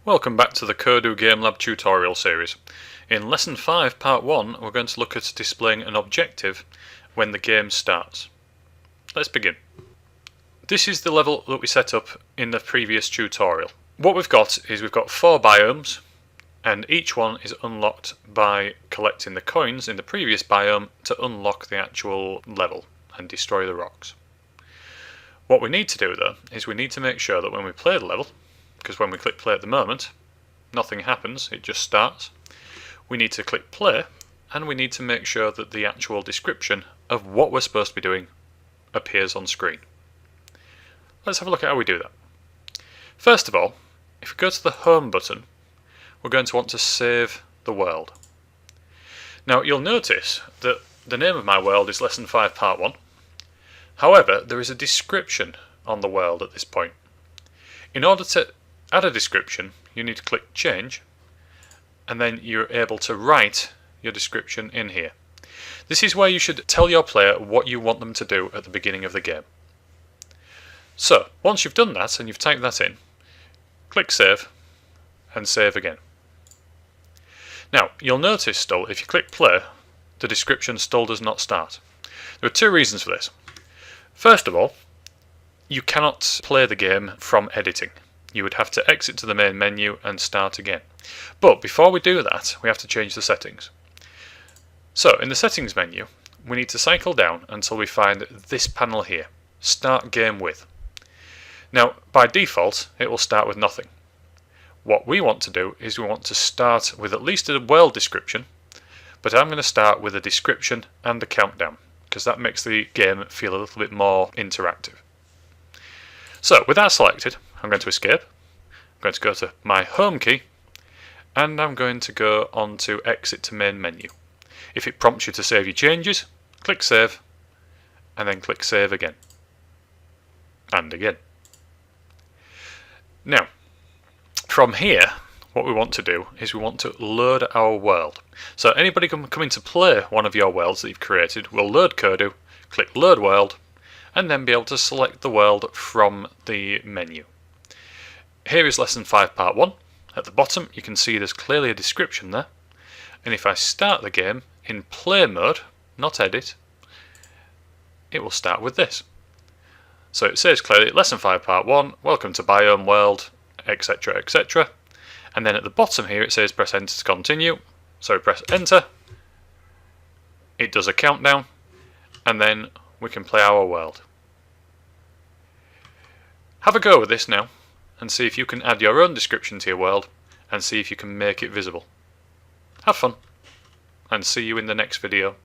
Welcome back to the Kodu Game Lab tutorial series. In Lesson 5 Part 1 we're going to look at displaying an objective when the game starts. Let's begin. This is the level that we set up in the previous tutorial. What we've got is we've got 4 biomes and each one is unlocked by collecting the coins in the previous biome to unlock the actual level and destroy the rocks. What we need to do though is we need to make sure that when we play the level, because when we click play at the moment, nothing happens, it just starts. We need to click play, and we need to make sure that the actual description of what we're supposed to be doing appears on screen. Let's have a look at how we do that. First of all, if we go to the home button, we're going to want to save the world. Now you'll notice that the name of my world is Lesson 5 Part 1. However, there is a description on the world at this point. In order to add a description, you need to click change, and then you're able to write your description in here. This is where you should tell your player what you want them to do at the beginning of the game. So, once you've done that and you've typed that in, click save and save again. Now, you'll notice still, if you click play, the description still does not start. There are 2 reasons for this. First of all, you cannot play the game from editing. You would have to exit to the main menu and start again. But before we do that, we have to change the settings. So in the settings menu, we need to cycle down until we find this panel here, Start Game With. Now by default, it will start with nothing. What we want to do is we want to start with at least a world description, but I'm going to start with a description and a countdown, because that makes the game feel a little bit more interactive. So with that selected, I'm going to escape, I'm going to go to my home key, and I'm going to go on to exit to main menu. If it prompts you to save your changes, click save, and then click save again. And again. Now, from here, what we want to do is we want to load our world. So anybody can come in to play one of your worlds that you've created will load Kodu, click load world, and then be able to select the world from the menu. Here is Lesson 5 Part 1. At the bottom you can see there's clearly a description there, and if I start the game in play mode, not edit, it will start with this. So it says clearly Lesson 5 Part 1, welcome to Biome World, etc, etc, and then at the bottom here it says press enter to continue, so press enter, it does a countdown, and then we can play our world. Have a go with this now and see if you can add your own description to your world and see if you can make it visible. Have fun and see you in the next video.